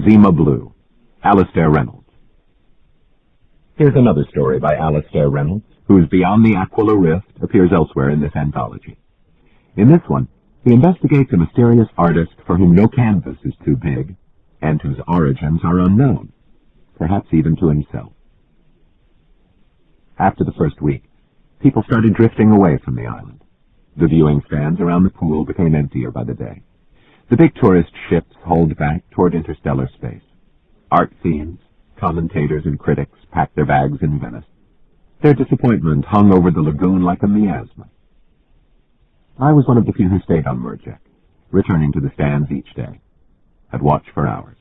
Zima Blue, Alastair Reynolds. Here's another story by Alastair Reynolds, whose Beyond the Aquila Rift appears elsewhere in this anthology. In this one, he investigates a mysterious artist for whom no canvas is too big, and whose origins are unknown, perhaps even to himself. After the first week, people started drifting away from the island. The viewing stands around the pool became emptier by the day. The big tourist ships hauled back toward interstellar space. Art fiends, commentators, and critics packed their bags in Venice. Their disappointment hung over the lagoon like a miasma. I was one of the few who stayed on Murjek, returning to the stands each day. I'd watch for hours,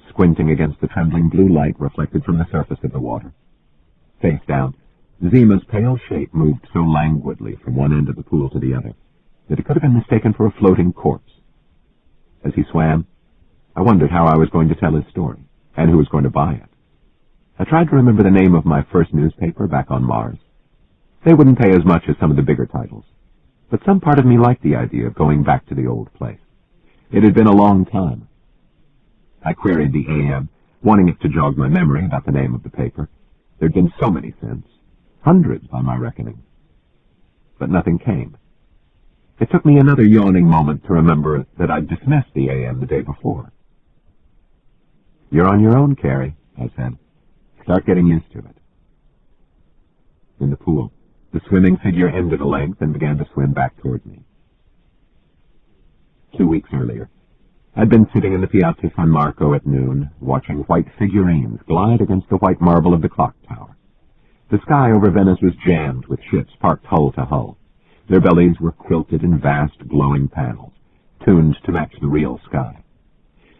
squinting against the trembling blue light reflected from the surface of the water. Face down, Zima's pale shape moved so languidly from one end of the pool to the other that it could have been mistaken for a floating corpse. As he swam, I wondered how I was going to tell his story, and who was going to buy it. I tried to remember the name of my first newspaper back on Mars. They wouldn't pay as much as some of the bigger titles, but some part of me liked the idea of going back to the old place. It had been a long time. I queried the AM, wanting it to jog my memory about the name of the paper. There'd been so many since, hundreds by my reckoning. But nothing came. It took me another yawning moment to remember that I'd dismissed the AM the day before. "You're on your own, Carrie," I said. "Start getting used to it." In the pool, the swimming figure ended a length and began to swim back toward me. 2 weeks earlier, I'd been sitting in the Piazza San Marco at noon, watching white figurines glide against the white marble of the clock tower. The sky over Venice was jammed with ships parked hull to hull. Their bellies were quilted in vast, glowing panels, tuned to match the real sky.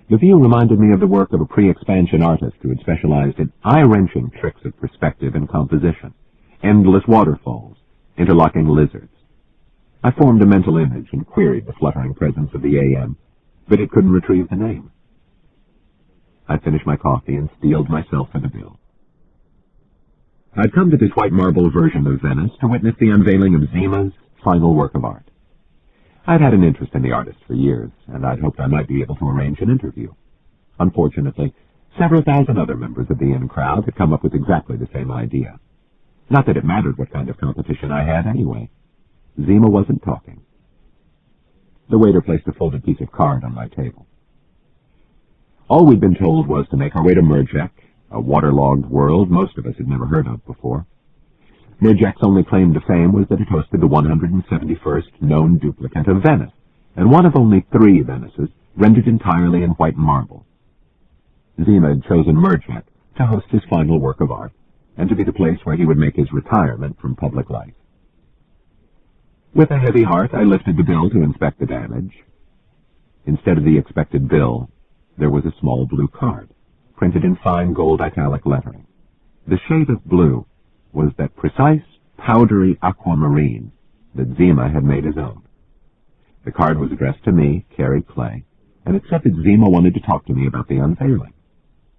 The view reminded me of the work of a pre-expansion artist who had specialized in eye-wrenching tricks of perspective and composition, endless waterfalls, interlocking lizards. I formed a mental image and queried the fluttering presence of the AM, but it couldn't retrieve the name. I finished my coffee and steeled myself for the bill. I'd come to this white marble version of Venice to witness the unveiling of Zima's final work of art. I'd had an interest in the artist for years, and I'd hoped I might be able to arrange an interview. Unfortunately, several thousand other members of the in-crowd had come up with exactly the same idea. Not that it mattered what kind of competition I had anyway. Zima wasn't talking. The waiter placed a folded piece of card on my table. All we'd been told was to make our way to Murjek, a waterlogged world most of us had never heard of before. Murjek's only claim to fame was that it hosted the 171st known duplicate of Venice, and one of only 3 Venices rendered entirely in white marble. Zima had chosen Murjek to host his final work of art, and to be the place where he would make his retirement from public life. With a heavy heart, I lifted the bill to inspect the damage. Instead of the expected bill, there was a small blue card, printed in fine gold italic lettering. The shade of blue was that precise, powdery aquamarine that Zima had made his own. The card was addressed to me, Carrie Clay, and it said that Zima wanted to talk to me about the unveiling.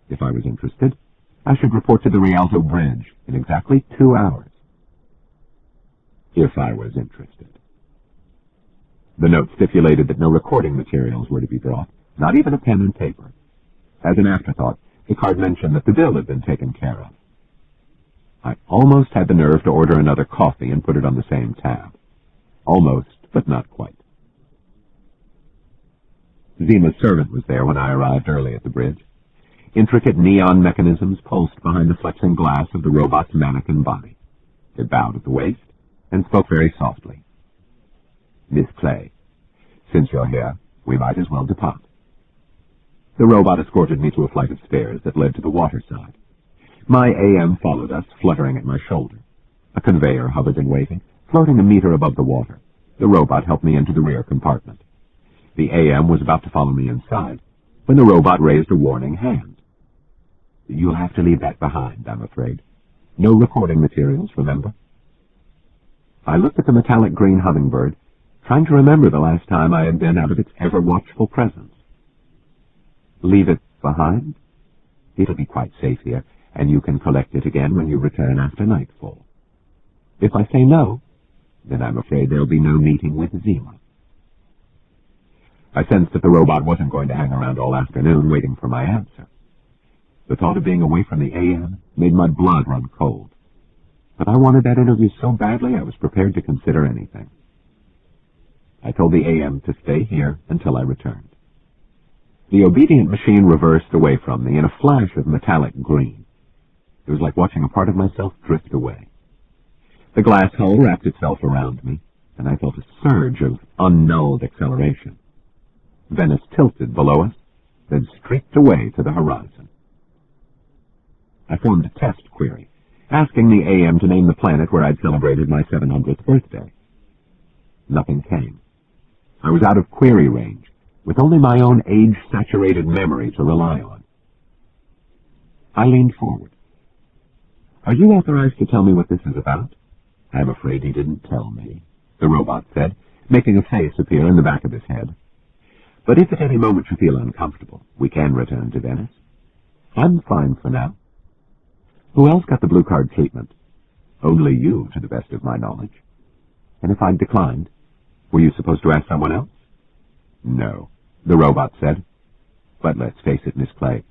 If I was interested, I should report to the Rialto Bridge in exactly 2 hours. If I was interested. The note stipulated that no recording materials were to be brought, not even a pen and paper. As an afterthought, the card mentioned that the bill had been taken care of. I almost had the nerve to order another coffee and put it on the same tab. Almost, but not quite. Zima's servant was there when I arrived early at the bridge. Intricate neon mechanisms pulsed behind the flexing glass of the robot's mannequin body. It bowed at the waist and spoke very softly. "Miss Clay, since you're here, we might as well depart." The robot escorted me to a flight of stairs that led to the waterside. My AM followed us, fluttering at my shoulder. A conveyor hovered in waiting, floating a meter above the water. The robot helped me into the rear compartment. The AM was about to follow me inside, when the robot raised a warning hand. "You'll have to leave that behind, I'm afraid. No recording materials, remember?" I looked at the metallic green hummingbird, trying to remember the last time I had been out of its ever-watchful presence. "Leave it behind? It'll be quite safe here, and you can collect it again when you return after nightfall. If I say no, then I'm afraid there'll be no meeting with Zima." I sensed that the robot wasn't going to hang around all afternoon waiting for my answer. The thought of being away from the AM made my blood run cold. But I wanted that interview so badly I was prepared to consider anything. I told the AM to stay here until I returned. The obedient machine reversed away from me in a flash of metallic green. It was like watching a part of myself drift away. The glass hull wrapped itself around me, and I felt a surge of unnulled acceleration. Venice tilted below us, then streaked away to the horizon. I formed a test query, asking the AM to name the planet where I'd celebrated my 700th birthday. Nothing came. I was out of query range, with only my own age-saturated memory to rely on. I leaned forward. "Are you authorized to tell me what this is about?" "I'm afraid he didn't tell me," the robot said, making a face appear in the back of his head. "But if at any moment you feel uncomfortable, we can return to Venice." "I'm fine for now." "Who else got the blue card treatment?" "Only you, to the best of my knowledge." "And if I declined, were you supposed to ask someone else?" "No," the robot said. "But let's face it, Miss Clay,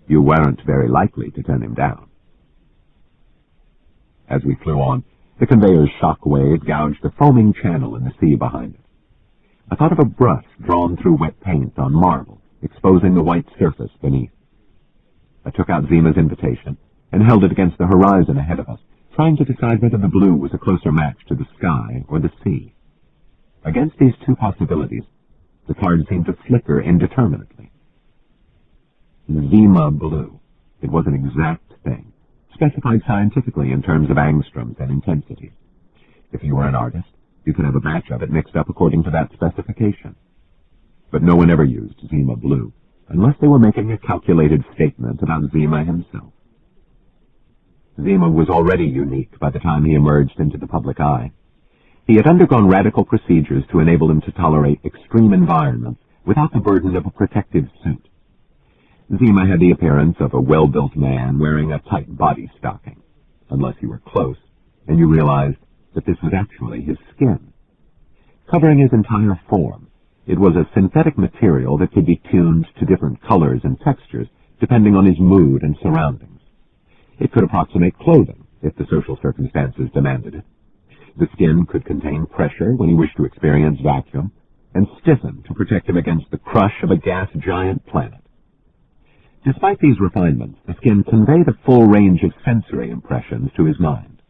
you weren't very likely to turn him down." As we flew on, the conveyor's shock wave gouged a foaming channel in the sea behind it. I thought of a brush drawn through wet paint on marble, exposing the white surface beneath. I took out Zima's invitation and held it against the horizon ahead of us, trying to decide whether the blue was a closer match to the sky or the sea. Against these two possibilities, the card seemed to flicker indeterminately. Zima Blue. It was an exact thing, specified scientifically in terms of angstroms and intensities. If you were an artist, you could have a batch of it mixed up according to that specification. But no one ever used Zima Blue, unless they were making a calculated statement about Zima himself. Zima was already unique by the time he emerged into the public eye. He had undergone radical procedures to enable him to tolerate extreme environments without the burden of a protective suit. Zima had the appearance of a well-built man wearing a tight body stocking, unless you were close and you realized that this was actually his skin. Covering his entire form, it was a synthetic material that could be tuned to different colors and textures depending on his mood and surroundings. It could approximate clothing if the social circumstances demanded it. The skin could contain pressure when he wished to experience vacuum, and stiffen to protect him against the crush of a gas giant planet. Despite these refinements, the skin conveyed a full range of sensory impressions to his mind.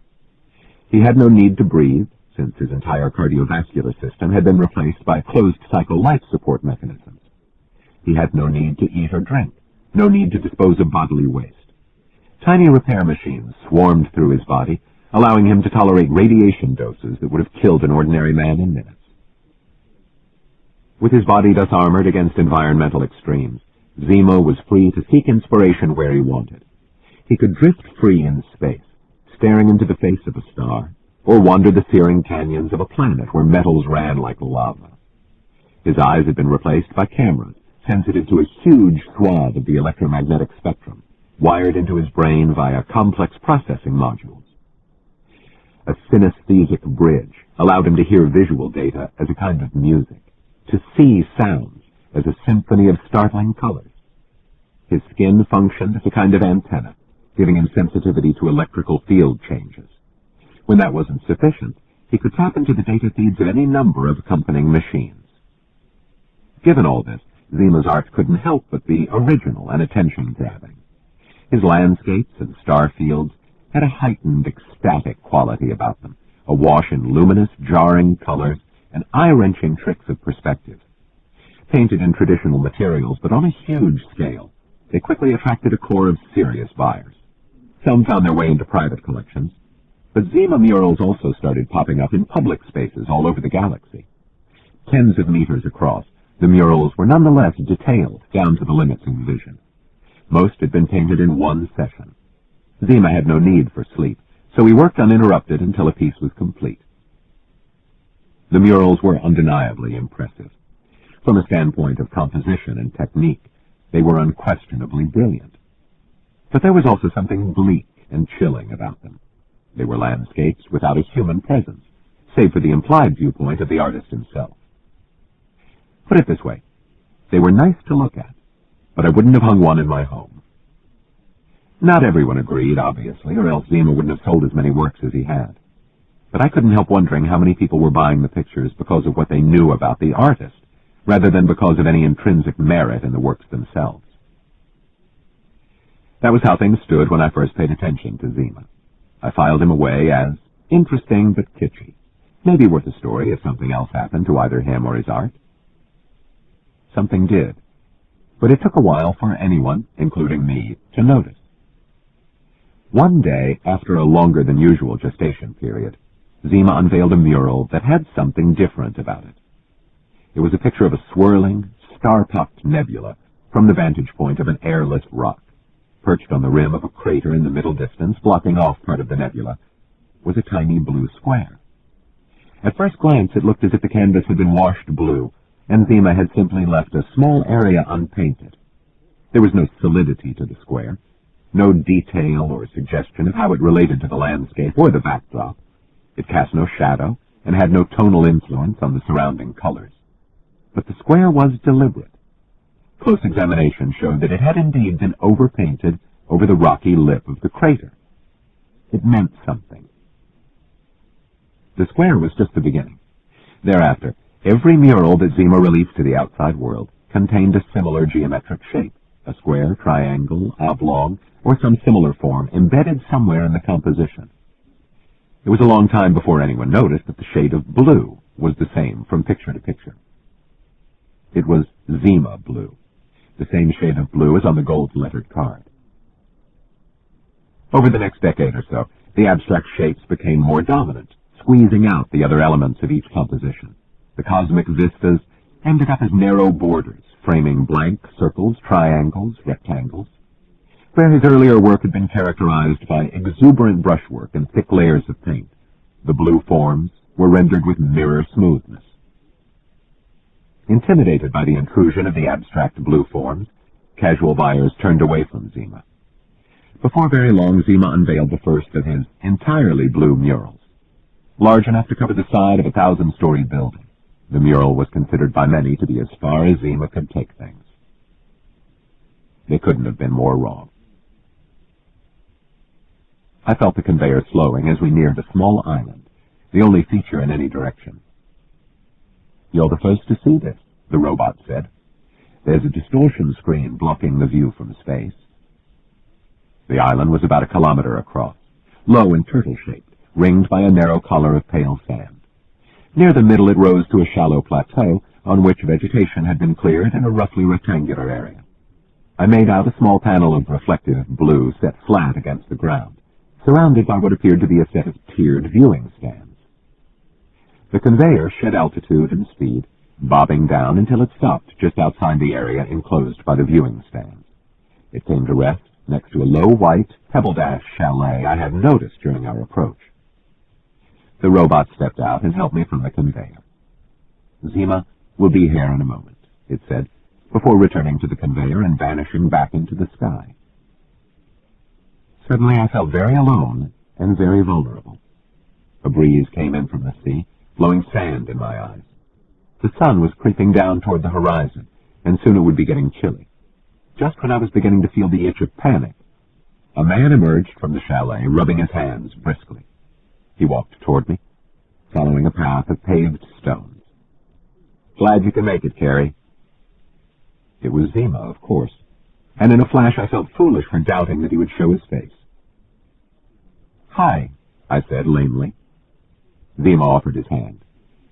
He had no need to breathe, since his entire cardiovascular system had been replaced by closed-cycle life support mechanisms. He had no need to eat or drink, no need to dispose of bodily waste. Tiny repair machines swarmed through his body, allowing him to tolerate radiation doses that would have killed an ordinary man in minutes. With his body thus armored against environmental extremes, Zima was free to seek inspiration where he wanted. He could drift free in space, staring into the face of a star, or wander the searing canyons of a planet where metals ran like lava. His eyes had been replaced by cameras, sensitive to a huge swath of the electromagnetic spectrum, wired into his brain via complex processing modules. A synesthetic bridge allowed him to hear visual data as a kind of music, to see sounds as a symphony of startling colors. His skin functioned as a kind of antenna, giving him sensitivity to electrical field changes. When that wasn't sufficient, he could tap into the data feeds of any number of accompanying machines. Given all this, Zima's art couldn't help but be original and attention-grabbing. His landscapes and star fields had a heightened, ecstatic quality about them, awash in luminous, jarring colors and eye-wrenching tricks of perspective. Painted in traditional materials, but on a huge scale, they quickly attracted a core of serious buyers. Some found their way into private collections, but Zima murals also started popping up in public spaces all over the galaxy. Tens of meters across, the murals were nonetheless detailed down to the limits of vision. Most had been painted in one session. Zima had no need for sleep, so he worked uninterrupted until a piece was complete. The murals were undeniably impressive. From a standpoint of composition and technique, they were unquestionably brilliant. But there was also something bleak and chilling about them. They were landscapes without a human presence, save for the implied viewpoint of the artist himself. Put it this way, They were nice to look at, but I wouldn't have hung one in my home. Not everyone agreed, obviously, or else Zima wouldn't have sold as many works as he had. But I couldn't help wondering how many people were buying the pictures because of what they knew about the artist, rather than because of any intrinsic merit in the works themselves. That was how things stood when I first paid attention to Zima. I filed him away as interesting but kitschy. Maybe worth a story if something else happened to either him or his art. Something did, but it took a while for anyone, including me, to notice. One day, after a longer than usual gestation period, Zima unveiled a mural that had something different about it. It was a picture of a swirling, star-pocked nebula from the vantage point of an airless rock. Perched on the rim of a crater in the middle distance, blocking off part of the nebula, was a tiny blue square. At first glance, it looked as if the canvas had been washed blue, and Zima had simply left a small area unpainted. There was no solidity to the square, no detail or suggestion of how it related to the landscape or the backdrop. It cast no shadow and had no tonal influence on the surrounding colors. But the square was deliberate. Close examination showed that it had indeed been overpainted over the rocky lip of the crater. It meant something. The square was just the beginning. Thereafter, every mural that Zima released to the outside world contained a similar geometric shape, a square, triangle, oblong, or some similar form embedded somewhere in the composition. It was a long time before anyone noticed that the shade of blue was the same from picture to picture. It was Zima Blue, the same shade of blue as on the gold-lettered card. Over the next decade or so, the abstract shapes became more dominant, squeezing out the other elements of each composition. The cosmic vistas ended up as narrow borders, framing blank circles, triangles, rectangles. Where his earlier work had been characterized by exuberant brushwork and thick layers of paint, the blue forms were rendered with mirror smoothness. Intimidated by the intrusion of the abstract blue forms, casual buyers turned away from Zima. Before very long, Zima unveiled the first of his entirely blue murals. Large enough to cover the side of a 1,000-story building, the mural was considered by many to be as far as Zima could take things. They couldn't have been more wrong. I felt the conveyor slowing as we neared a small island, the only feature in any direction. "You're the first to see this," the robot said. "There's a distortion screen blocking the view from space." The island was about 1 kilometer across, low and turtle-shaped, ringed by a narrow collar of pale sand. Near the middle it rose to a shallow plateau on which vegetation had been cleared in a roughly rectangular area. I made out a small panel of reflective blue set flat against the ground, surrounded by what appeared to be a set of tiered viewing stands. The conveyor shed altitude and speed, bobbing down until it stopped just outside the area enclosed by the viewing stands. It came to rest next to a low white, pebble-dashed chalet I had noticed during our approach. The robot stepped out and helped me from the conveyor. "Zima will be here in a moment," it said, before returning to the conveyor and vanishing back into the sky. Suddenly I felt very alone and very vulnerable. A breeze came in from the sea, blowing sand in my eyes. The sun was creeping down toward the horizon, and soon it would be getting chilly. Just when I was beginning to feel the itch of panic, a man emerged from the chalet, rubbing his hands briskly. He walked toward me, following a path of paved stones. "Glad you can make it, Carrie." It was Zima, of course, and in a flash I felt foolish for doubting that he would show his face. "Hi," I said lamely. Zima offered his hand.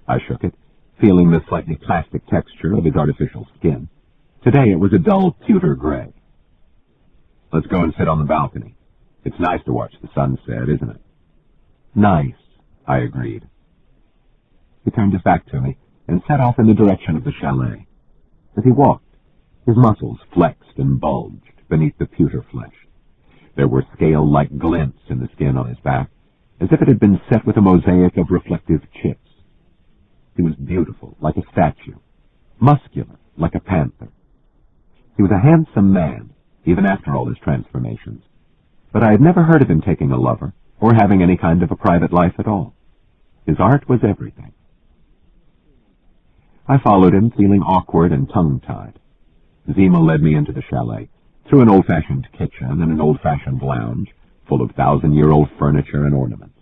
I shook it, feeling the slightly plastic texture of his artificial skin. Today it was a dull pewter gray. "Let's go and sit on the balcony. It's nice to watch the sunset, isn't it?" "Nice," I agreed. He turned his back to me and set off in the direction of the chalet. As he walked, his muscles flexed and bulged beneath the pewter flesh. There were scale-like glints in the skin on his back, as if it had been set with a mosaic of reflective chips. He was beautiful, like a statue, muscular, like a panther. He was a handsome man, even after all his transformations, but I had never heard of him taking a lover or having any kind of a private life at all. His art was everything. I followed him, feeling awkward and tongue-tied. Zima led me into the chalet, through an old-fashioned kitchen and an old-fashioned lounge, full of 1,000-year-old furniture and ornaments.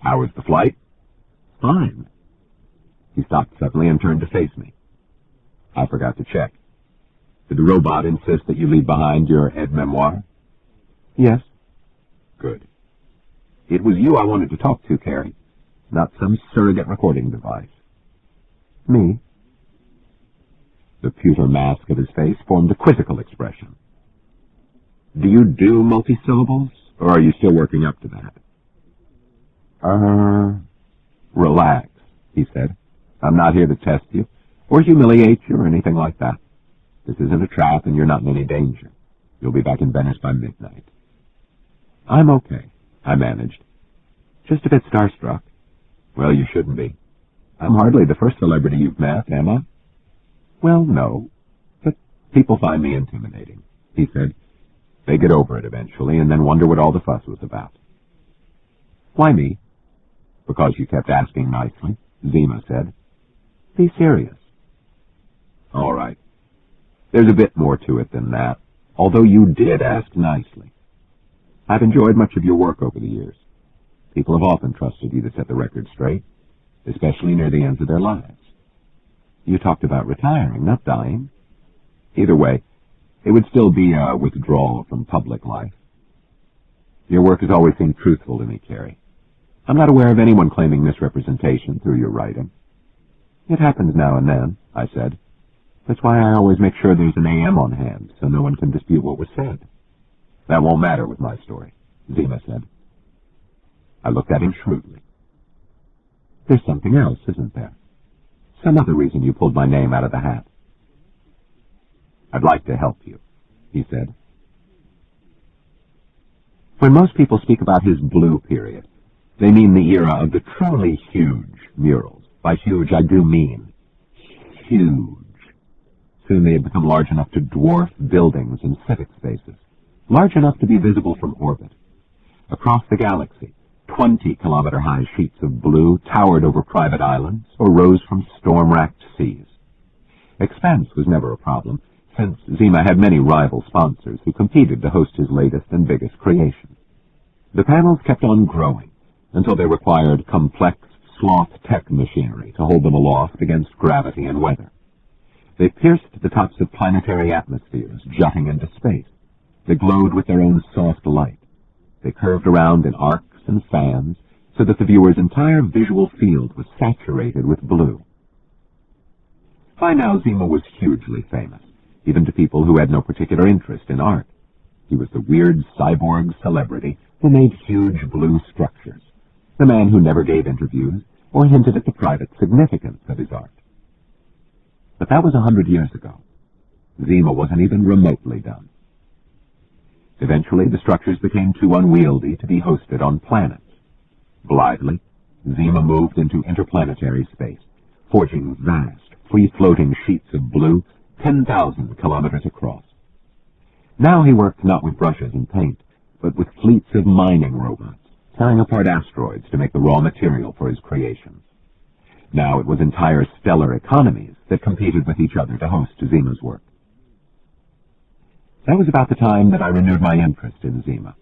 "How was the flight?" "Fine." He stopped suddenly and turned to face me. "I forgot to check. Did the robot insist that you leave behind your aide-memoire?" "Yes." "Good. It was you I wanted to talk to, Carrie, not some surrogate recording device." "Me?" The pewter mask of his face formed a quizzical expression. "Do you do multi-syllables, or are you still working up to that?" Relax," he said. "I'm not here to test you, or humiliate you, or anything like that. This isn't a trap, and you're not in any danger. You'll be back in Venice by midnight." "I'm okay," I managed. "Just a bit starstruck." "Well, you shouldn't be. I'm hardly the first celebrity you've met, am I?" "Well, no, but people find me intimidating," he said. "They get over it eventually, and then wonder what all the fuss was about." "Why me?" "Because you kept asking nicely," Zima said. "Be serious." "All right. There's a bit more to it than that, although you did ask nicely. I've enjoyed much of your work over the years. People have often trusted you to set the record straight, especially near the ends of their lives. You talked about retiring, not dying. Either way, it would still be a withdrawal from public life. Your work has always seemed truthful to me, Carrie. I'm not aware of anyone claiming misrepresentation through your writing." "It happens now and then," I said. "That's why I always make sure there's an AM on hand, so no one can dispute what was said." "That won't matter with my story," Zima said. I looked at him shrewdly. "There's something else, isn't there? Some other reason you pulled my name out of the hat." "I'd like to help you," he said. When most people speak about his blue period, they mean the era of the truly huge murals. By huge, I do mean huge. Soon they had become large enough to dwarf buildings and civic spaces, large enough to be visible from orbit. Across the galaxy, 20-kilometer-high sheets of blue towered over private islands or rose from storm-racked seas. Expense was never a problem, since Zima had many rival sponsors who competed to host his latest and biggest creation. The panels kept on growing until they required complex sloth-tech machinery to hold them aloft against gravity and weather. They pierced the tops of planetary atmospheres jutting into space. They glowed with their own soft light. They curved around in arcs and fans so that the viewer's entire visual field was saturated with blue. By now, Zima was hugely famous, even to people who had no particular interest in art. He was the weird cyborg celebrity who made huge blue structures, the man who never gave interviews or hinted at the private significance of his art. But that was 100 years ago. Zima wasn't even remotely done. Eventually, the structures became too unwieldy to be hosted on planets. Blithely, Zima moved into interplanetary space, forging vast, free-floating sheets of blue 10,000 kilometers across. Now he worked not with brushes and paint, but with fleets of mining robots, tearing apart asteroids to make the raw material for his creations. Now it was entire stellar economies that competed with each other to host Zima's work. That was about the time that I renewed my interest in Zima.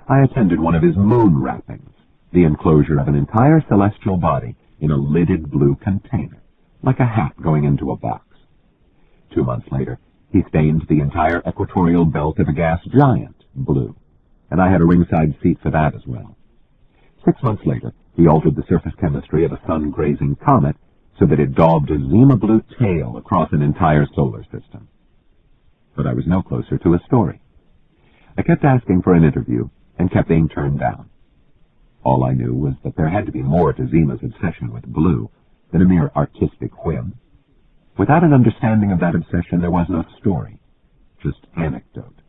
I attended one of his moon wrappings, the enclosure of an entire celestial body in a lidded blue container, like a hat going into a box. 2 months later, he stained the entire equatorial belt of a gas giant blue, and I had a ringside seat for that as well. 6 months later, he altered the surface chemistry of a sun-grazing comet so that it daubed a Zima Blue tail across an entire solar system. But I was no closer to a story. I kept asking for an interview and kept being turned down. All I knew was that there had to be more to Zima's obsession with blue than a mere artistic whim. Without an understanding of that obsession, there was no story, just anecdote.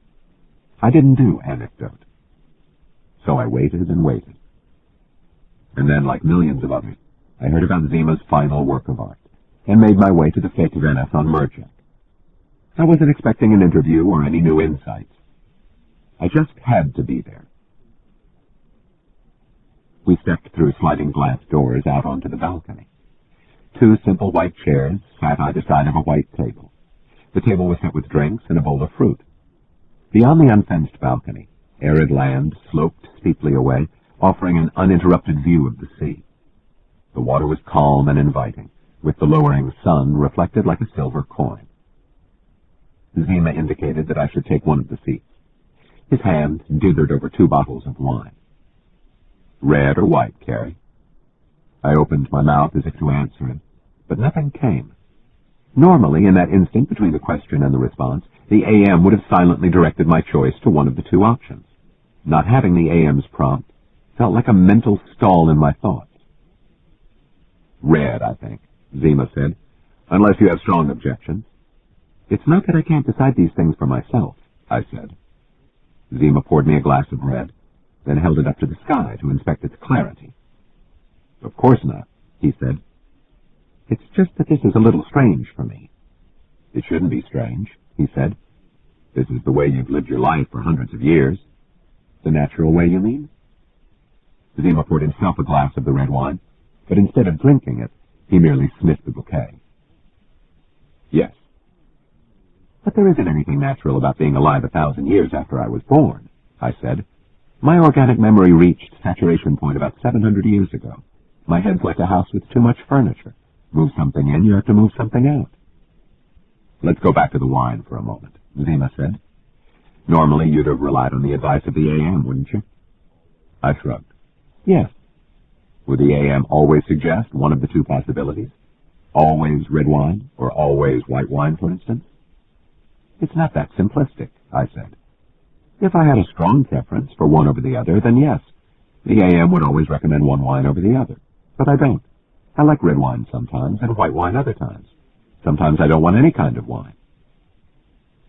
I didn't do anecdote. So I waited and waited. And then, like millions of others, I heard about Zima's final work of art and made my way to the fake Venice on Merjack. I wasn't expecting an interview or any new insights. I just had to be there. We stepped through sliding glass doors out onto the balcony. 2 simple white chairs sat either side of a white table. The table was set with drinks and a bowl of fruit. Beyond the unfenced balcony, arid land sloped steeply away, offering an uninterrupted view of the sea. The water was calm and inviting, with the lowering sun reflected like a silver coin. Zima indicated that I should take one of the seats. His hand dithered over 2 bottles of wine. "Red or white, Carrie?" I opened my mouth as if to answer him, but nothing came. Normally, in that instant between the question and the response, the AM would have silently directed my choice to one of the 2 options. Not having the AM's prompt felt like a mental stall in my thoughts. "Red, I think," Zima said, "unless you have strong objections." "It's not that I can't decide these things for myself," I said. Zima poured me a glass of red, then held it up to the sky to inspect its clarity. "Of course not," he said. "It's just that this is a little strange for me." "It shouldn't be strange," he said. "This is the way you've lived your life for hundreds of years." "The natural way, you mean?" Zima poured himself a glass of the red wine, but instead of drinking it, he merely sniffed the bouquet. "Yes." "But there isn't anything natural about being alive 1,000 years after I was born," I said. "My organic memory reached saturation point about 700 years ago. My head's like a house with too much furniture. Move something in, you have to move something out." "Let's go back to the wine for a moment," Zima said. "Normally you'd have relied on the advice of the AM, wouldn't you?" I shrugged. "Yes." "Would the AM always suggest one of the 2 possibilities? Always red wine, or always white wine, for instance?" "It's not that simplistic," I said. "If I had a strong preference for one over the other, then yes, the AM would always recommend one wine over the other. But I don't. I like red wine sometimes and white wine other times. Sometimes I don't want any kind of wine."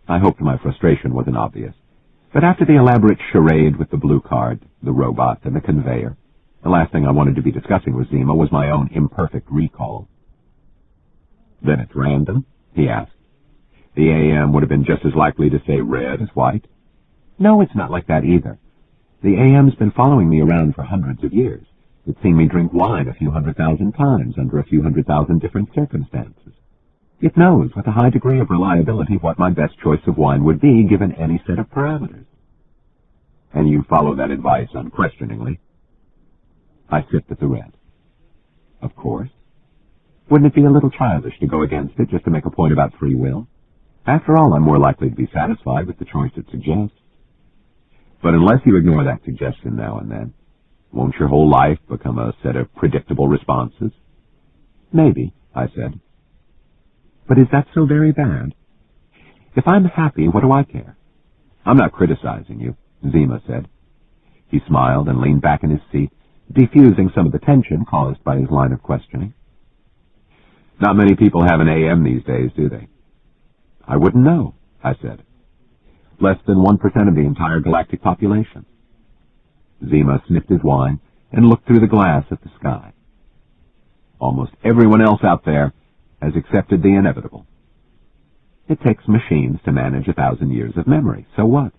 I hoped my frustration wasn't obvious, but after the elaborate charade with the blue card, the robot, and the conveyor, the last thing I wanted to be discussing with Zima was my own imperfect recall. "Then it's random?" he asked. "The AM would have been just as likely to say red as white?" "No, it's not like that either. The AM's been following me around for hundreds of years. It's seen me drink wine a few 100,000 times under a few 100,000 different circumstances. It knows with a high degree of reliability what my best choice of wine would be given any set of parameters." "And you follow that advice unquestioningly?" I sipped at the red. "Of course. Wouldn't it be a little childish to go against it just to make a point about free will? After all, I'm more likely to be satisfied with the choice it suggests." "But unless you ignore that suggestion now and then, won't your whole life become a set of predictable responses?" "Maybe," I said. "But is that so very bad? If I'm happy, what do I care?" "I'm not criticizing you," Zima said. He smiled and leaned back in his seat, diffusing some of the tension caused by his line of questioning. "Not many people have an AM these days, do they?" "I wouldn't know," I said. "Less than 1% of the entire galactic population." Zima sniffed his wine and looked through the glass at the sky. "Almost everyone else out there has accepted the inevitable. It takes machines to manage 1,000 years of memory, so what?"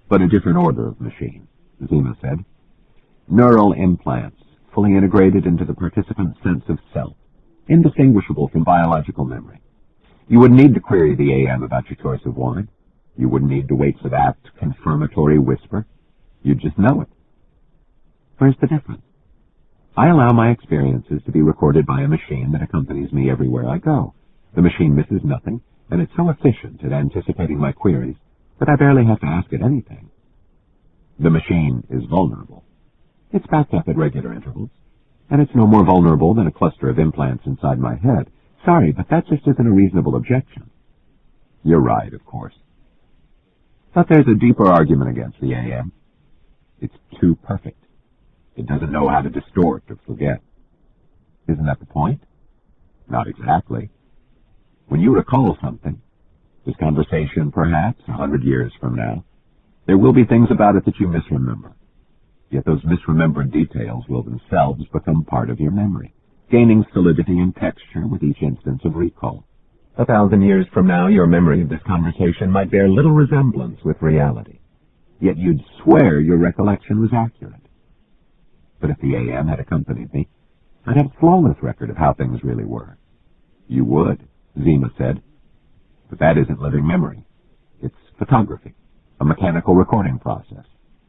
"But a different order of machine," Zima said. "Neural implants, fully integrated into the participant's sense of self, indistinguishable from biological memory. You wouldn't need to query the AM about your choice of wine. You wouldn't need to wait for that confirmatory whisper. You'd just know it." "Where's the difference? I allow my experiences to be recorded by a machine that accompanies me everywhere I go. The machine misses nothing, and it's so efficient at anticipating my queries that I barely have to ask it anything. The machine is vulnerable. It's backed up at regular intervals, and it's no more vulnerable than a cluster of implants inside my head. Sorry, but that just isn't a reasonable objection." "You're right, of course. But there's a deeper argument against the AM. It's too perfect. It doesn't know how to distort or forget." "Isn't that the point?" "Not exactly. When you recall something, this conversation perhaps 100 years from now, there will be things about it that you misremember. Yet those misremembered details will themselves become part of your memory, gaining solidity and texture with each instance of recall. 1,000 years from now, your memory of this conversation might bear little resemblance with reality, yet you'd swear your recollection was accurate. But if the AM had accompanied me, I'd have a flawless record of how things really were." "You would," Zima said. But that isn't living memory. It's photography, a mechanical recording process.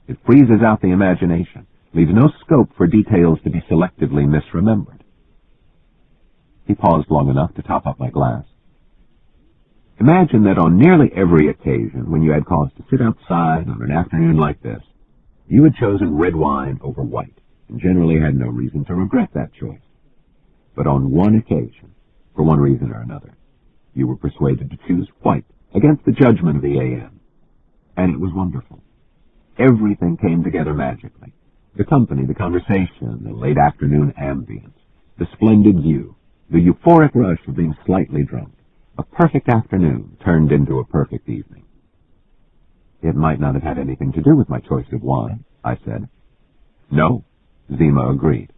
It freezes out the imagination, leaves no scope for details to be selectively misremembered. He paused long enough to top up my glass. Imagine that on nearly every occasion when you had cause to sit outside on an afternoon like this, you had chosen red wine over white, and generally had no reason to regret that choice. But on one occasion, for one reason or another, you were persuaded to choose white against the judgment of the AM. And it was wonderful. Everything came together magically. The company, the conversation, the late afternoon ambience, the splendid view, the euphoric rush of being slightly drunk. A perfect afternoon turned into a perfect evening. It might not have had anything to do with my choice of wine, I said. No, Zima agreed.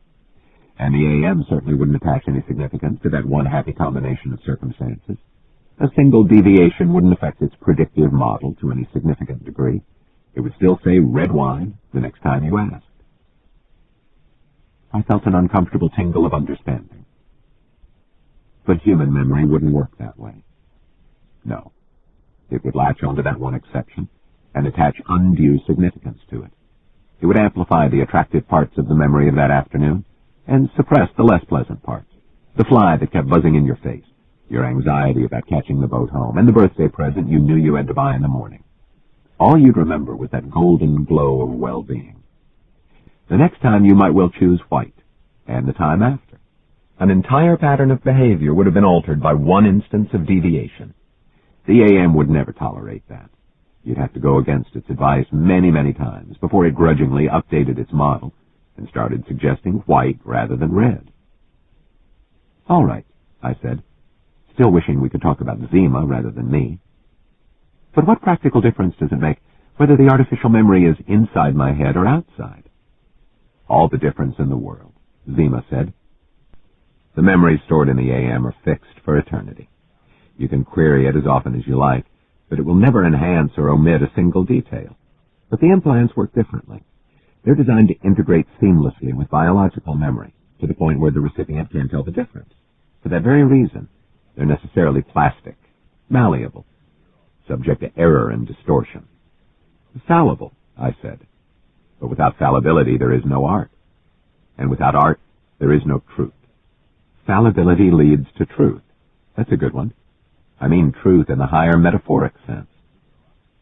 And the AM certainly wouldn't attach any significance to that one happy combination of circumstances. A single deviation wouldn't affect its predictive model to any significant degree. It would still say red wine the next time you asked. I felt an uncomfortable tingle of understanding. But human memory wouldn't work that way. No. It would latch onto that one exception and attach undue significance to it. It would amplify the attractive parts of the memory of that afternoon and suppress the less pleasant parts. The fly that kept buzzing in your face, your anxiety about catching the boat home, and the birthday present you knew you had to buy in the morning. All you'd remember was that golden glow of well-being. The next time you might well choose white, and the time after. An entire pattern of behavior would have been altered by one instance of deviation. The AM would never tolerate that. You'd have to go against its advice many, many times before it grudgingly updated its model and started suggesting white rather than red. All right, I said, still wishing we could talk about Zima rather than me. But what practical difference does it make whether the artificial memory is inside my head or outside? All the difference in the world, Zima said. The memories stored in the AM are fixed for eternity. You can query it as often as you like, but it will never enhance or omit a single detail. But the implants work differently. They're designed to integrate seamlessly with biological memory, to the point where the recipient can't tell the difference. For that very reason, they're necessarily plastic, malleable, subject to error and distortion. Fallible, I said. But without fallibility, there is no art. And without art, there is no truth. Fallibility leads to truth. That's a good one. I mean truth in the higher metaphoric sense.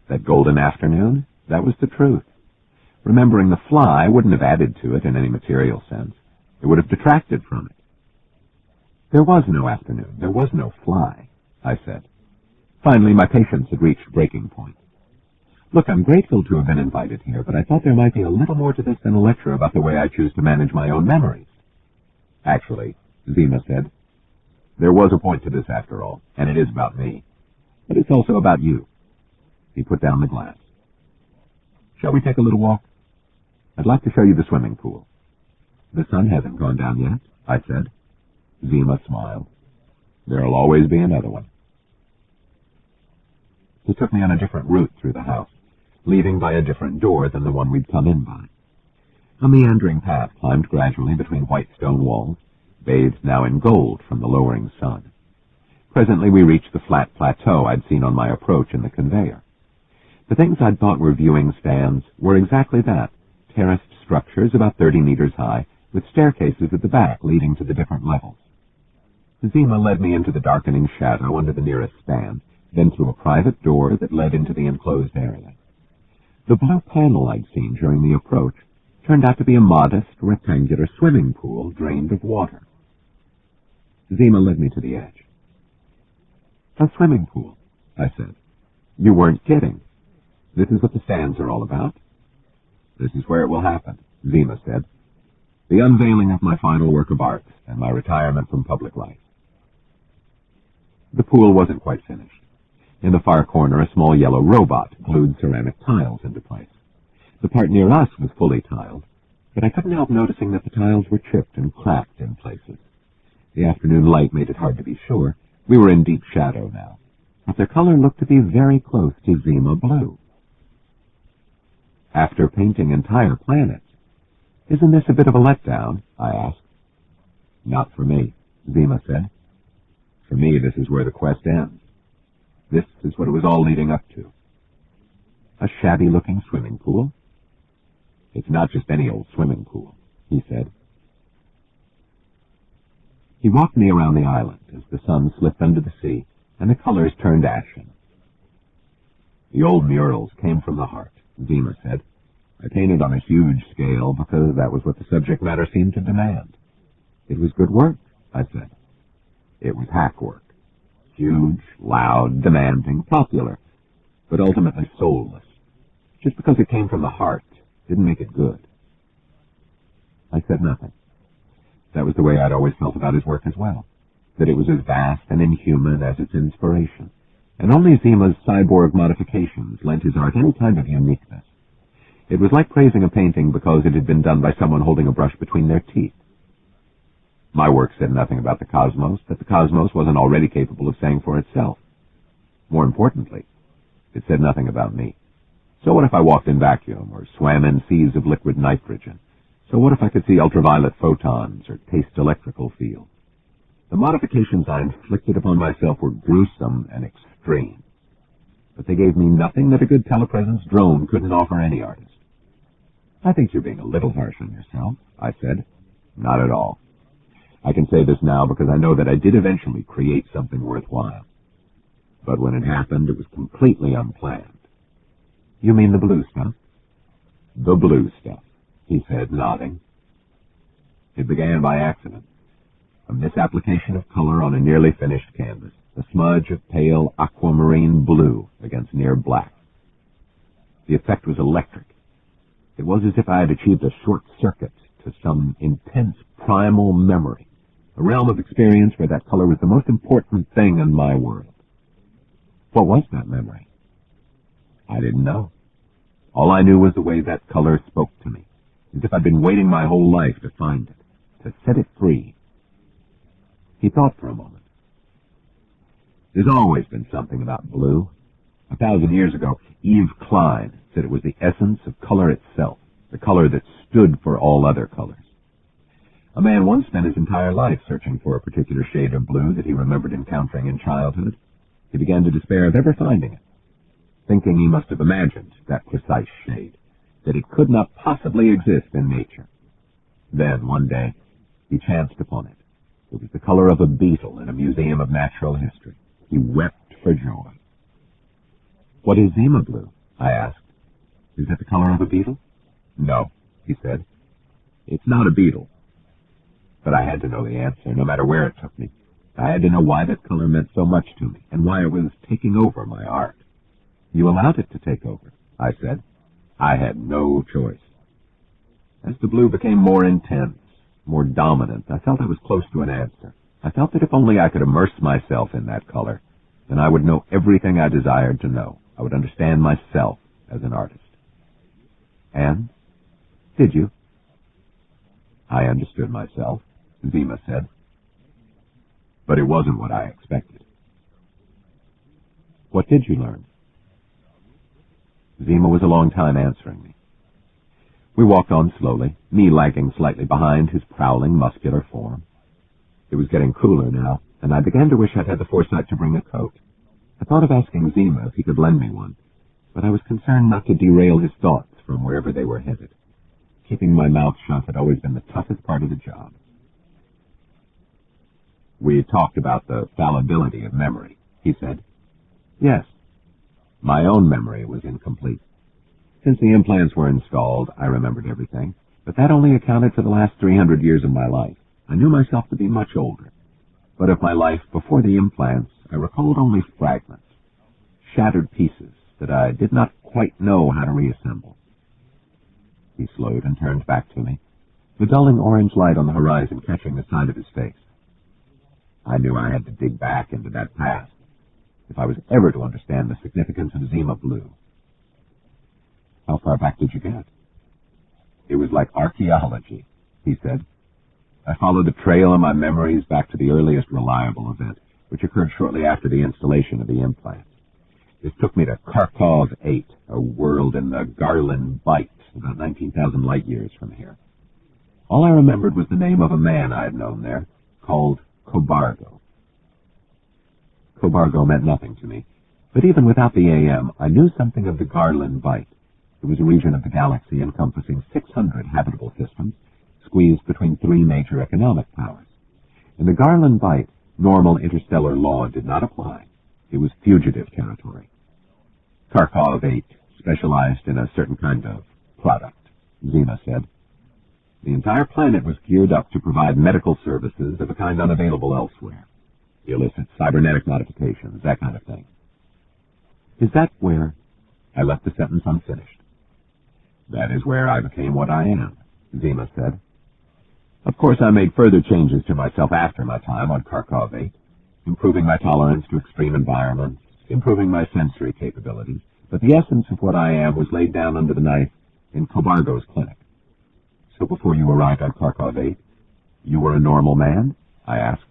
That golden afternoon, that was the truth. Remembering the fly wouldn't have added to it in any material sense. It would have detracted from it. There was no afternoon. There was no fly, I said. Finally, my patience had reached breaking point. Look, I'm grateful to have been invited here, but I thought there might be a little more to this than a lecture about the way I choose to manage my own memories. Actually, Zima said, there was a point to this after all, and it is about me. But it's also about you. He put down the glass. Shall we take a little walk? I'd like to show you the swimming pool. The sun hasn't gone down yet, I said. Zima smiled. There'll always be another one. He took me on a different route through the house, leaving by a different door than the one we'd come in by. A meandering path climbed gradually between white stone walls, bathed now in gold from the lowering sun. Presently we reached the flat plateau I'd seen on my approach in the conveyor. The things I'd thought were viewing stands were exactly that, terraced structures about 30 meters high, with staircases at the back leading to the different levels. Zima led me into the darkening shadow under the nearest stand, then through a private door that led into the enclosed area. The blue panel I'd seen during the approach turned out to be a modest, rectangular swimming pool drained of water. Zima led me to the edge. A swimming pool, I said. You weren't kidding. This is what the stands are all about. This is where it will happen, Zima said. The unveiling of my final work of art and my retirement from public life. The pool wasn't quite finished. In the far corner, a small yellow robot glued ceramic tiles into place. The part near us was fully tiled, but I couldn't help noticing that the tiles were chipped and cracked in places. The afternoon light made it hard to be sure. We were in deep shadow now, but their color looked to be very close to Zima Blue. After painting entire planets, isn't this a bit of a letdown? I asked. Not for me, Zima said. For me, this is where the quest ends. This is what it was all leading up to. A shabby-looking swimming pool? It's not just any old swimming pool, he said. He walked me around the island as the sun slipped under the sea and the colors turned ashen. The old murals came from the heart, Zima said. I painted on a huge scale because that was what the subject matter seemed to demand. It was good work, I said. It was hack work. Huge, loud, demanding, popular, but ultimately soulless. Just because it came from the heart didn't make it good. I said nothing. That was the way I'd always felt about his work as well, that it was as vast and inhuman as its inspiration, and only Zima's cyborg modifications lent his art any kind of uniqueness. It was like praising a painting because it had been done by someone holding a brush between their teeth. My work said nothing about the cosmos that the cosmos wasn't already capable of saying for itself. More importantly, it said nothing about me. So what if I walked in vacuum or swam in seas of liquid nitrogen? So what if I could see ultraviolet photons or taste electrical fields? The modifications I inflicted upon myself were gruesome and extreme, but they gave me nothing that a good telepresence drone couldn't offer any artist. I think you're being a little harsh on yourself, I said. Not at all. I can say this now because I know that I did eventually create something worthwhile. But when it happened, it was completely unplanned. You mean the blue stuff? The blue stuff, he said, nodding. It began by accident. A misapplication of color on a nearly finished canvas, a smudge of pale aquamarine blue against near black. The effect was electric. It was as if I had achieved a short circuit to some intense primal memory, a realm of experience where that color was the most important thing in my world. What was that memory? I didn't know. All I knew was the way that color spoke to me, as if I'd been waiting my whole life to find it, to set it free. He thought for a moment. There's always been something about blue. 1,000 years ago, Eve Klein said it was the essence of color itself, the color that stood for all other colors. A man once spent his entire life searching for a particular shade of blue that he remembered encountering in childhood. He began to despair of ever finding it, thinking he must have imagined that precise shade, that it could not possibly exist in nature. Then, one day, he chanced upon it. It was the color of a beetle in a museum of natural history. He wept for joy. What is Zima Blue? I asked. Is it the color of a beetle? No, he said. It's not a beetle. But I had to know the answer, no matter where it took me. I had to know why that color meant so much to me, and why it was taking over my art. You allowed it to take over, I said. I had no choice. As the blue became more intense, more dominant, I felt I was close to an answer. I felt that if only I could immerse myself in that color, then I would know everything I desired to know. I would understand myself as an artist. And? Did you? I understood myself, Zima said. But it wasn't what I expected. What did you learn? Zima was a long time answering me. We walked on slowly, me lagging slightly behind his prowling, muscular form. It was getting cooler now, and I began to wish I'd had the foresight to bring a coat. I thought of asking Zima if he could lend me one, but I was concerned not to derail his thoughts from wherever they were headed. Keeping my mouth shut had always been the toughest part of the job. We talked about the fallibility of memory, he said. Yes. My own memory was incomplete. Since the implants were installed, I remembered everything, but that only accounted for the last 300 years of my life. I knew myself to be much older. But of my life before the implants, I recalled only fragments, shattered pieces that I did not quite know how to reassemble. He slowed and turned back to me, the dulling orange light on the horizon catching the side of his face. I knew I had to dig back into that past if I was ever to understand the significance of Zima Blue. How far back did you get? It was like archaeology, he said. I followed the trail of my memories back to the earliest reliable event, which occurred shortly after the installation of the implant. This took me to Kharkov 8, a world in the Garland Bight, about 19,000 light years from here. All I remembered was the name of a man I had known there, called Kobargo. Kobargo meant nothing to me. But even without the AM, I knew something of the Garland Bight. It was a region of the galaxy encompassing 600 habitable systems, squeezed between three major economic powers. In the Garland Bight, normal interstellar law did not apply. It was fugitive territory. Kharkov 8 specialized in a certain kind of product, Zima said. The entire planet was geared up to provide medical services of a kind unavailable elsewhere. Illicit cybernetic modifications, that kind of thing. Is that where... I left the sentence unfinished. That is where I became what I am, Zima said. Of course, I made further changes to myself after my time on Kharkov 8, improving my tolerance to extreme environments, improving my sensory capabilities, but the essence of what I am was laid down under the knife in Kobargo's clinic. So before you arrived on Kharkov 8, you were a normal man? I asked.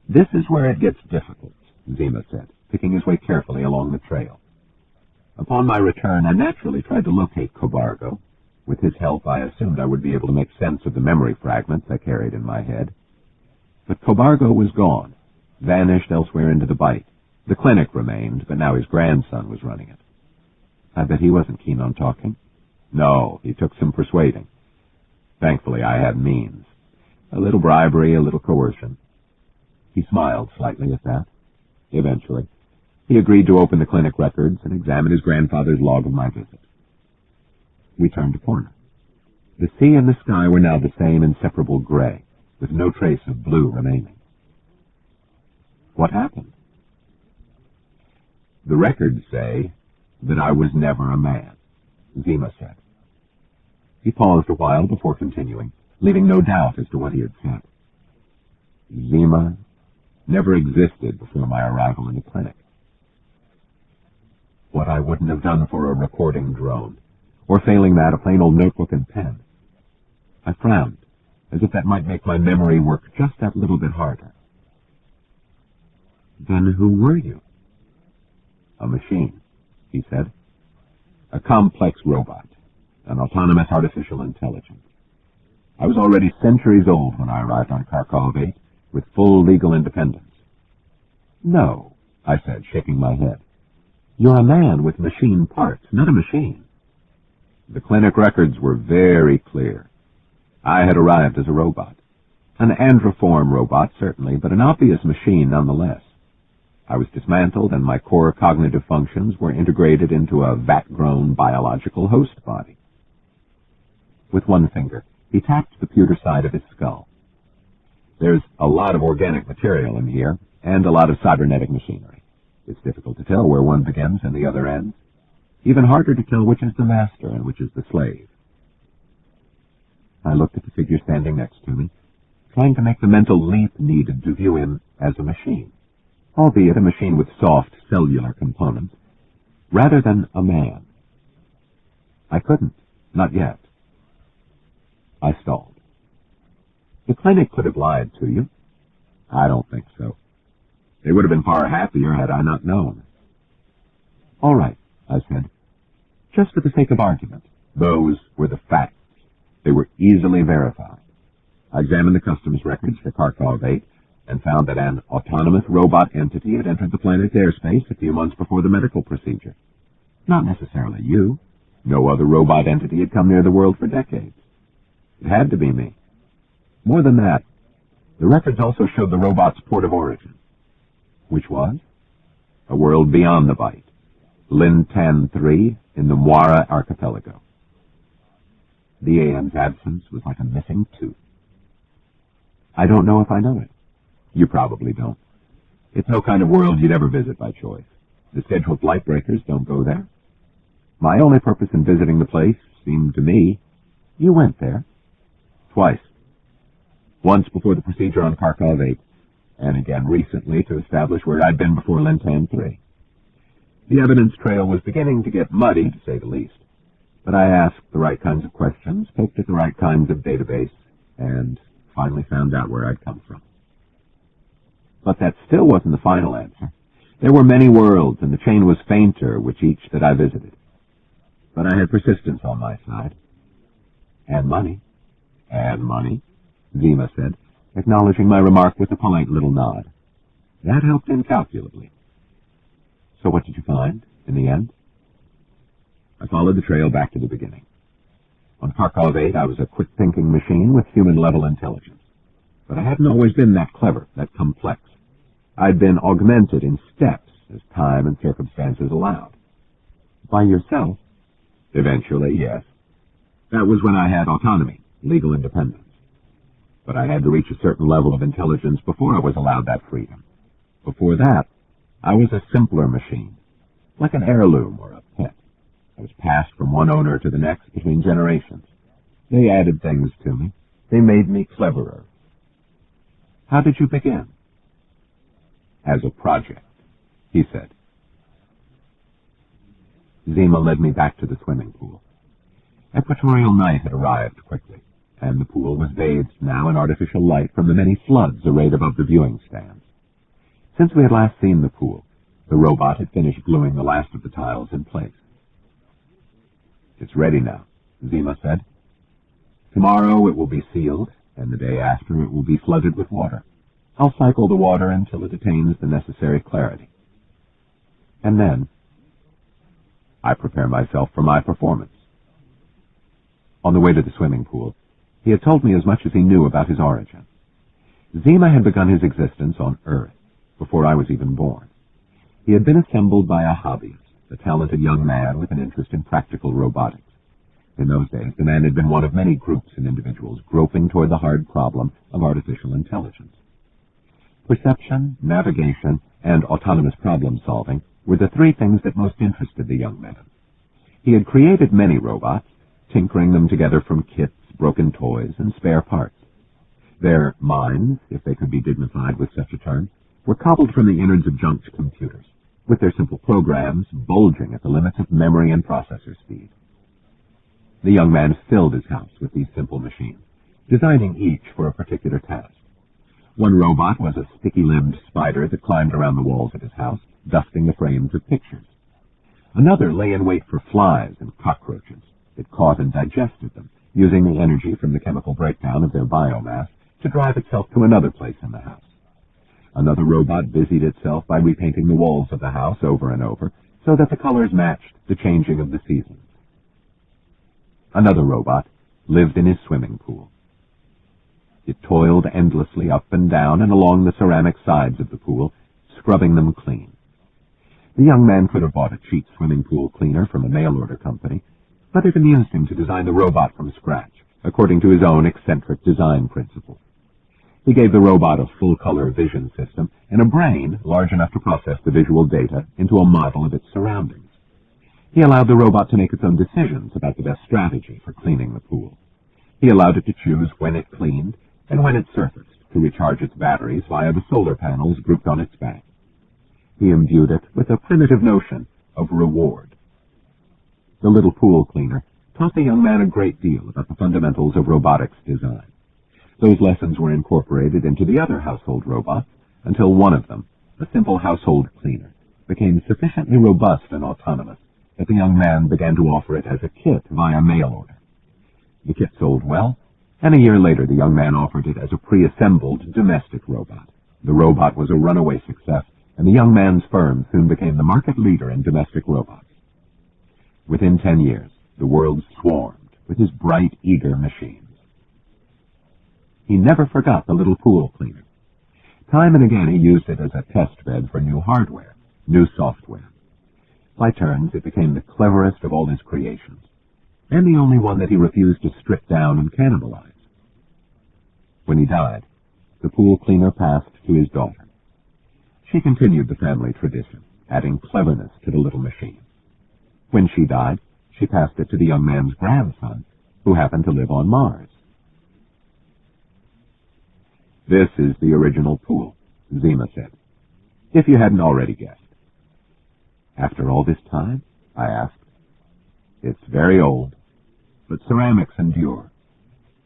This is where it gets difficult, Zima said, picking his way carefully along the trail. Upon my return, I naturally tried to locate Kobargo. With his help, I assumed I would be able to make sense of the memory fragments I carried in my head. But Kobargo was gone, vanished elsewhere into the Bight. The clinic remained, but now his grandson was running it. I bet he wasn't keen on talking. No, he took some persuading. Thankfully, I had means. A little bribery, a little coercion. He smiled slightly at that. Eventually, he agreed to open the clinic records and examine his grandfather's log of my visit. We turned a corner. The sea and the sky were now the same inseparable gray, with no trace of blue remaining. What happened? The records say that I was never a man, Zima said. He paused a while before continuing, leaving no doubt as to what he had said. Zima never existed before my arrival in the clinic. What I wouldn't have done for a recording drone, or failing that, a plain old notebook and pen. I frowned, as if that might make my memory work just that little bit harder. Then who were you? A machine, he said. A complex robot, an autonomous artificial intelligence. I was already centuries old when I arrived on Kharkov 8, with full legal independence. No, I said, shaking my head. You're a man with machine parts, not a machine. The clinic records were very clear. I had arrived as a robot. An androform robot, certainly, but an obvious machine nonetheless. I was dismantled, and my core cognitive functions were integrated into a vat-grown biological host body. With one finger, he tapped the pewter side of his skull. There's a lot of organic material in here, and a lot of cybernetic machinery. It's difficult to tell where one begins and the other ends. Even harder to tell which is the master and which is the slave. I looked at the figure standing next to me, trying to make the mental leap needed to view him as a machine, albeit a machine with soft cellular components, rather than a man. I couldn't, not yet. I stalled. The clinic could have lied to you. I don't think so. They would have been far happier had I not known. All right, I said. Just for the sake of argument, those were the facts. They were easily verified. I examined the customs records for Kharkov 8 and found that an autonomous robot entity had entered the planet's airspace a few months before the medical procedure. Not necessarily you. No other robot entity had come near the world for decades. It had to be me. More than that, the records also showed the robot's port of origin, which was a world beyond the Bight, Lintan 3 in the Moira archipelago. The AM's absence was like a missing tooth. I don't know if I know it. You probably don't. It's no kind of world you'd ever visit by choice. The scheduled flight breakers don't go there. My only purpose in visiting the place seemed to me, you went there. Twice. Once before the procedure on Kharkov 8, and again recently to establish where I'd been before Lintan 3. The evidence trail was beginning to get muddy, to say the least, but I asked the right kinds of questions, poked at the right kinds of database, and finally found out where I'd come from. But that still wasn't the final answer. There were many worlds, and the chain was fainter with each that I visited. But I had persistence on my side. And money. And money, Zima said, acknowledging my remark with a polite little nod. That helped incalculably. So what did you find, in the end? I followed the trail back to the beginning. On Kharkov 8, I was a quick-thinking machine with human-level intelligence. But I hadn't always been that clever, that complex. I'd been augmented in steps as time and circumstances allowed. By yourself? Eventually, yes. That was when I had autonomy, legal independence. But I had to reach a certain level of intelligence before I was allowed that freedom. Before that, I was a simpler machine, like an heirloom or a pet. I was passed from one owner to the next between generations. They added things to me. They made me cleverer. How did you begin? As a project, he said. Zima led me back to the swimming pool. Equatorial night had arrived quickly, and the pool was bathed now in artificial light from the many floods arrayed above the viewing stands. Since we had last seen the pool, the robot had finished gluing the last of the tiles in place. It's ready now, Zima said. Tomorrow it will be sealed, and the day after it will be flooded with water. I'll cycle the water until it attains the necessary clarity. And then, I prepare myself for my performance. On the way to the swimming pool, he had told me as much as he knew about his origin. Zima had begun his existence on Earth before I was even born. He had been assembled by a hobbyist, a talented young man with an interest in practical robotics. In those days, the man had been one of many groups and individuals groping toward the hard problem of artificial intelligence. Perception, navigation, and autonomous problem-solving were the three things that most interested the young man. He had created many robots, tinkering them together from kits, broken toys, and spare parts. Their minds, if they could be dignified with such a term, were cobbled from the innards of junked computers, with their simple programs bulging at the limits of memory and processor speed. The young man filled his house with these simple machines, designing each for a particular task. One robot was a sticky-limbed spider that climbed around the walls of his house, dusting the frames of pictures. Another lay in wait for flies and cockroaches. It caught and digested them, using the energy from the chemical breakdown of their biomass to drive itself to another place in the house. Another robot busied itself by repainting the walls of the house over and over so that the colors matched the changing of the seasons. Another robot lived in his swimming pool. It toiled endlessly up and down and along the ceramic sides of the pool, scrubbing them clean. The young man could have bought a cheap swimming pool cleaner from a mail-order company, but it amused him to design the robot from scratch, according to his own eccentric design principles. He gave the robot a full-color vision system and a brain large enough to process the visual data into a model of its surroundings. He allowed the robot to make its own decisions about the best strategy for cleaning the pool. He allowed it to choose when it cleaned and when it surfaced to recharge its batteries via the solar panels grouped on its back. He imbued it with a primitive notion of reward. The little pool cleaner taught the young man a great deal about the fundamentals of robotics design. Those lessons were incorporated into the other household robots until one of them, a simple household cleaner, became sufficiently robust and autonomous that the young man began to offer it as a kit via mail order. The kit sold well, and a year later the young man offered it as a pre-assembled domestic robot. The robot was a runaway success, and the young man's firm soon became the market leader in domestic robots. Within 10 years, the world swarmed with his bright, eager machines. He never forgot the little pool cleaner. Time and again he used it as a test bed for new hardware, new software. By turns, it became the cleverest of all his creations, and the only one that he refused to strip down and cannibalize. When he died, the pool cleaner passed to his daughter. She continued the family tradition, adding cleverness to the little machine. When she died, she passed it to the young man's grandson, who happened to live on Mars. This is the original pool, Zima said, if you hadn't already guessed. After all this time? I asked. It's very old, but ceramics endure.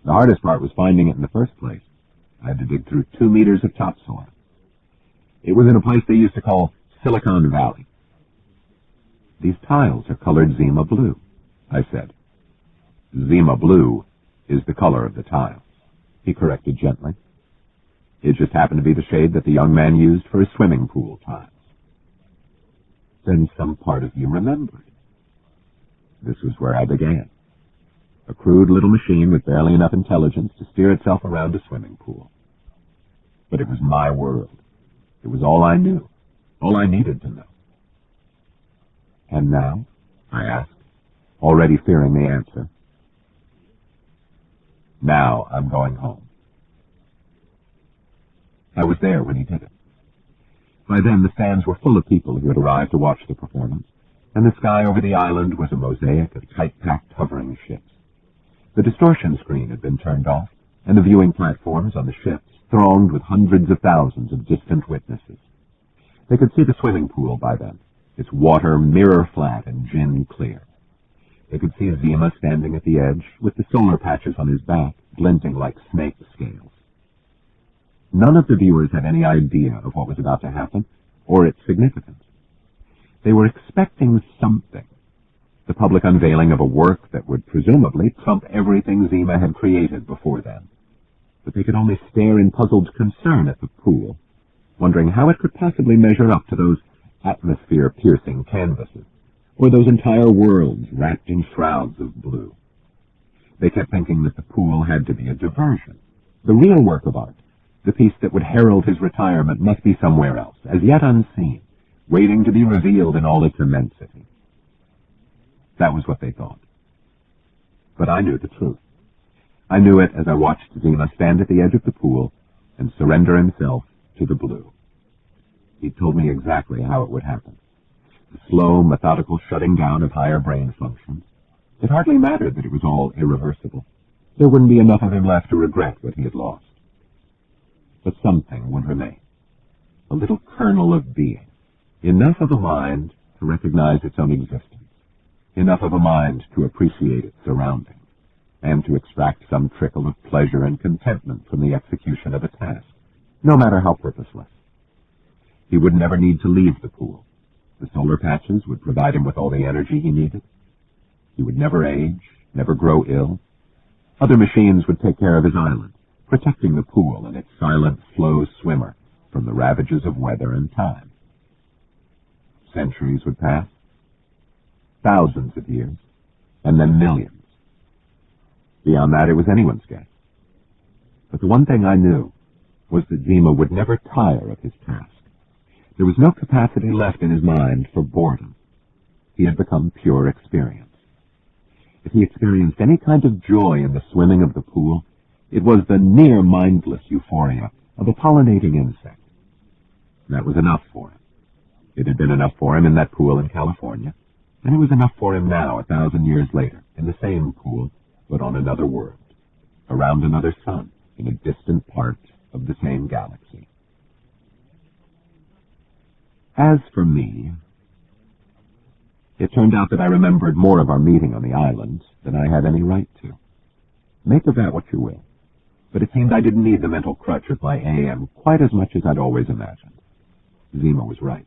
The hardest part was finding it in the first place. I had to dig through 2 meters of topsoil. It was in a place they used to call Silicon Valley. These tiles are colored Zima Blue, I said. Zima Blue is the color of the tiles, he corrected gently. It just happened to be the shade that the young man used for his swimming pool tiles. then some part of you remembered. This was where I began. A crude little machine with barely enough intelligence to steer itself around a swimming pool. But it was my world. It was all I knew, all I needed to know. And now? I asked, already fearing the answer. Now I'm going home. I was there when he did it. By then the stands were full of people who had arrived to watch the performance, and the sky over the island was a mosaic of tight-packed hovering ships. The distortion screen had been turned off, and the viewing platforms on the ships thronged with hundreds of thousands of distant witnesses. They could see the swimming pool by then, its water mirror-flat and gin-clear. They could see Zima standing at the edge, with the solar patches on his back glinting like snake scales. None of the viewers had any idea of what was about to happen, or its significance. They were expecting something, the public unveiling of a work that would presumably trump everything Zima had created before then. But they could only stare in puzzled concern at the pool, wondering how it could possibly measure up to those atmosphere-piercing canvases, or those entire worlds wrapped in shrouds of blue. They kept thinking that the pool had to be a diversion. The real work of art, the piece that would herald his retirement, must be somewhere else, as yet unseen, waiting to be revealed in all its immensity. That was what they thought. But I knew the truth. I knew it as I watched Zima stand at the edge of the pool and surrender himself to the blue. He told me exactly how it would happen. The slow, methodical shutting down of higher brain functions. It hardly mattered that it was all irreversible. There wouldn't be enough of him left to regret what he had lost. But something would remain. A little kernel of being. Enough of a mind to recognize its own existence. Enough of a mind to appreciate its surroundings, and to extract some trickle of pleasure and contentment from the execution of a task, no matter how purposeless. He would never need to leave the pool. The solar patches would provide him with all the energy he needed. He would never age, never grow ill. Other machines would take care of his island, protecting the pool and its silent, slow swimmer from the ravages of weather and time. Centuries would pass, thousands of years, and then millions. Beyond that, it was anyone's guess. But the one thing I knew was that Zima would never tire of his task. There was no capacity left in his mind for boredom. He had become pure experience. If he experienced any kind of joy in the swimming of the pool, it was the near-mindless euphoria of a pollinating insect. That was enough for him. It had been enough for him in that pool in California, and it was enough for him now, 1,000 years later, in the same pool, but on another world, around another sun, in a distant part of the same galaxy. As for me, it turned out that I remembered more of our meeting on the island than I had any right to. Make of that what you will, but it seemed I didn't need the mental crutch of my AM quite as much as I'd always imagined. Zima was right.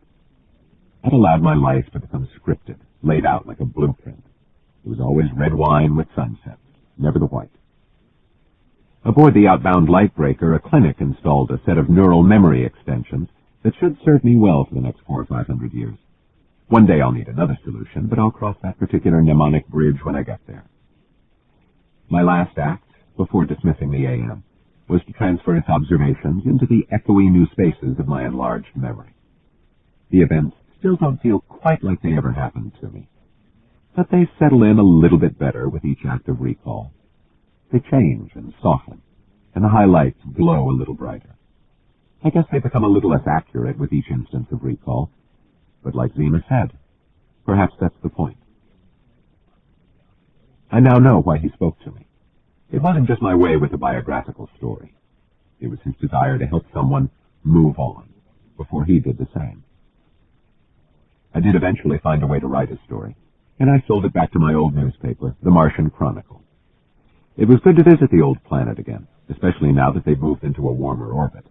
I'd allowed my life to become scripted, laid out like a blueprint. It was always red wine with sunsets, never the white. Aboard the outbound lightbreaker, a clinic installed a set of neural memory extensions that should serve me well for the next 400 or 500 years. One day I'll need another solution, but I'll cross that particular mnemonic bridge when I get there. My last act, before dismissing the AM, was to transfer its observations into the echoey new spaces of my enlarged memory. The events still don't feel quite like they ever happened to me, but they settle in a little bit better with each act of recall. They change and soften, and the highlights glow a little brighter. I guess they become a little less accurate with each instance of recall, but like Zima said, perhaps that's the point. I now know why he spoke to me. It wasn't just my way with a biographical story. It was his desire to help someone move on before he did the same. I did eventually find a way to write a story, and I sold it back to my old newspaper, The Martian Chronicle. It was good to visit the old planet again, especially now that they'd moved into a warmer orbit.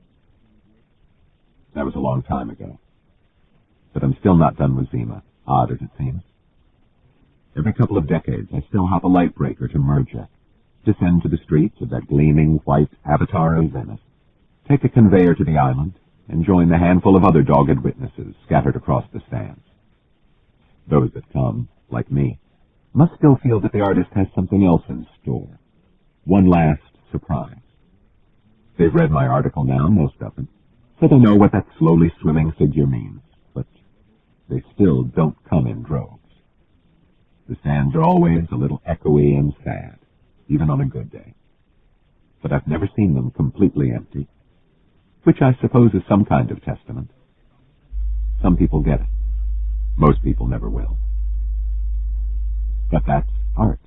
That was a long time ago. But I'm still not done with Zima, odd as it seems. Every couple of decades, I still hop a light breaker to Murja, descend to the streets of that gleaming white avatar of Venice, take a conveyor to the island, and join the handful of other dogged witnesses scattered across the stands. Those that come, like me, must still feel that the artist has something else in store. One last surprise. They've read my article now, most of them, so they know what that slowly swimming figure means, but they still don't come in droves. The stands are always a little echoey and sad, even on a good day. But I've never seen them completely empty, which I suppose is some kind of testament. Some people get it. Most people never will. But that's art.